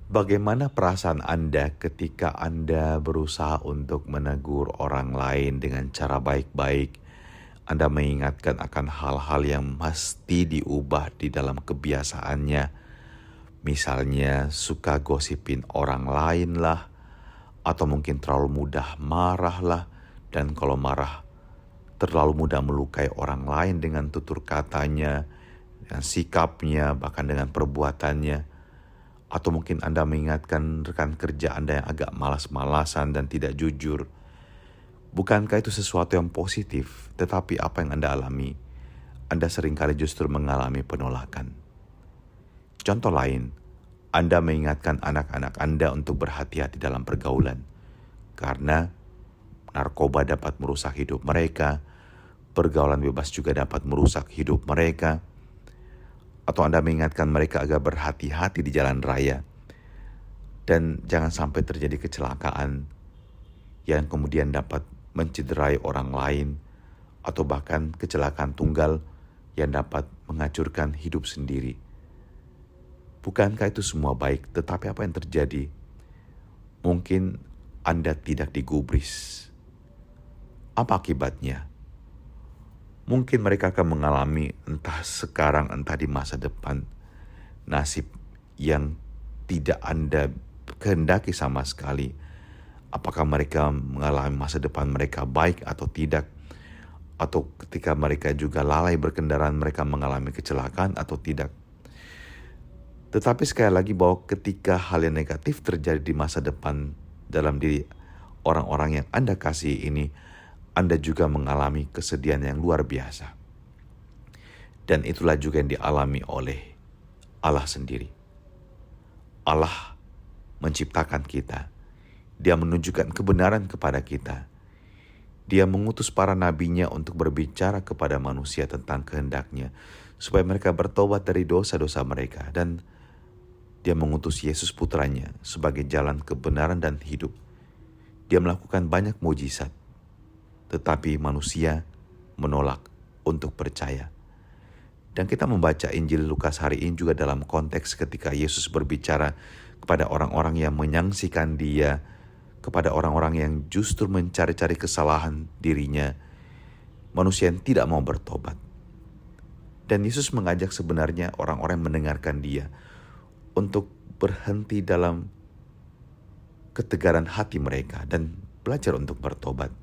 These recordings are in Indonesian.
Bagaimana perasaan Anda ketika Anda berusaha untuk menegur orang lain dengan cara baik-baik? Anda mengingatkan akan hal-hal yang mesti diubah di dalam kebiasaannya. Misalnya suka gosipin orang lain lah, atau mungkin terlalu mudah marah lah, dan kalau marah terlalu mudah melukai orang lain dengan tutur katanya, dengan sikapnya, bahkan dengan perbuatannya. Atau mungkin Anda mengingatkan rekan kerja Anda yang agak malas-malasan dan tidak jujur. Bukankah itu sesuatu yang positif? Tetapi apa yang Anda alami? Anda seringkali justru mengalami penolakan. Contoh lain, Anda mengingatkan anak-anak Anda untuk berhati-hati dalam pergaulan. Karena narkoba dapat merusak hidup mereka, pergaulan bebas juga dapat merusak hidup mereka. Atau Anda mengingatkan mereka agar berhati-hati di jalan raya. Dan jangan sampai terjadi kecelakaan yang kemudian dapat mencederai orang lain. Atau bahkan kecelakaan tunggal yang dapat menghancurkan hidup sendiri. Bukankah itu semua baik? Tetapi apa yang terjadi? Mungkin Anda tidak digubris. Apa akibatnya? Mungkin mereka akan mengalami entah sekarang entah di masa depan nasib yang tidak Anda kehendaki sama sekali. Apakah mereka mengalami masa depan mereka baik atau tidak? Atau ketika mereka juga lalai berkendaraan mereka mengalami kecelakaan atau tidak? Tetapi sekali lagi bahwa ketika hal yang negatif terjadi di masa depan dalam diri orang-orang yang Anda kasih ini, Anda juga mengalami kesedihan yang luar biasa. Dan itulah juga yang dialami oleh Allah sendiri. Allah menciptakan kita. Dia menunjukkan kebenaran kepada kita. Dia mengutus para nabinya untuk berbicara kepada manusia tentang kehendaknya, supaya mereka bertobat dari dosa-dosa mereka. Dan Dia mengutus Yesus putranya sebagai jalan kebenaran dan hidup. Dia melakukan banyak mujizat. Tetapi manusia menolak untuk percaya. Dan kita membaca Injil Lukas hari ini juga dalam konteks ketika Yesus berbicara kepada orang-orang yang menyaksikan Dia, kepada orang-orang yang justru mencari-cari kesalahan dirinya, manusia yang tidak mau bertobat. Dan Yesus mengajak sebenarnya orang-orang yang mendengarkan Dia untuk berhenti dalam ketegaran hati mereka dan belajar untuk bertobat.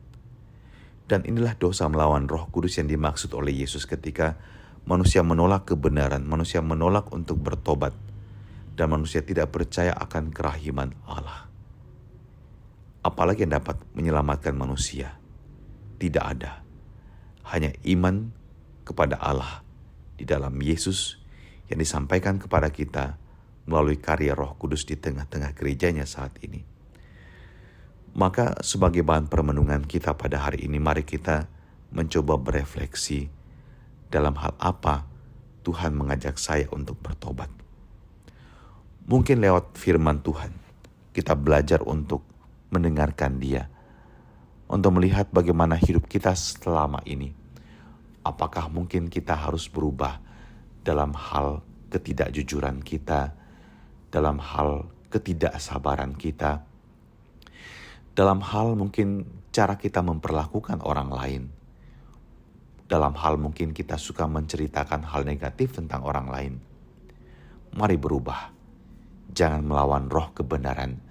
Dan inilah dosa melawan Roh Kudus yang dimaksud oleh Yesus ketika manusia menolak kebenaran, manusia menolak untuk bertobat, dan manusia tidak percaya akan kerahiman Allah. Apalagi yang dapat menyelamatkan manusia? Tidak ada. Hanya iman kepada Allah di dalam Yesus yang disampaikan kepada kita melalui karya Roh Kudus di tengah-tengah gerejanya saat ini. Maka sebagai bahan permenungan kita pada hari ini, mari kita mencoba berefleksi dalam hal apa Tuhan mengajak saya untuk bertobat. Mungkin lewat firman Tuhan, kita belajar untuk mendengarkan Dia, untuk melihat bagaimana hidup kita selama ini. Apakah mungkin kita harus berubah dalam hal ketidakjujuran kita, dalam hal ketidaksabaran kita, dalam hal mungkin cara kita memperlakukan orang lain, dalam hal mungkin kita suka menceritakan hal negatif tentang orang lain. Mari berubah. Jangan melawan roh kebenaran.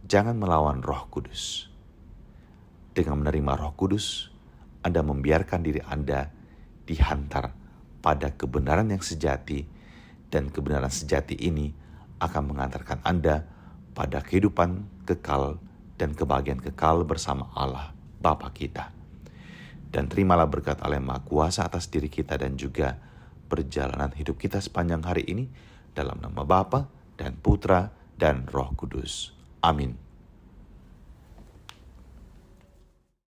Jangan melawan Roh Kudus. Dengan menerima Roh Kudus, Anda membiarkan diri Anda dihantar pada kebenaran yang sejati, dan kebenaran sejati ini akan mengantarkan Anda pada kehidupan kekal dan kebahagiaan kekal bersama Allah Bapa kita. Dan terimalah berkat Allah yang Maha Kuasa atas diri kita dan juga perjalanan hidup kita sepanjang hari ini, dalam nama Bapa dan Putra dan Roh Kudus. Amin.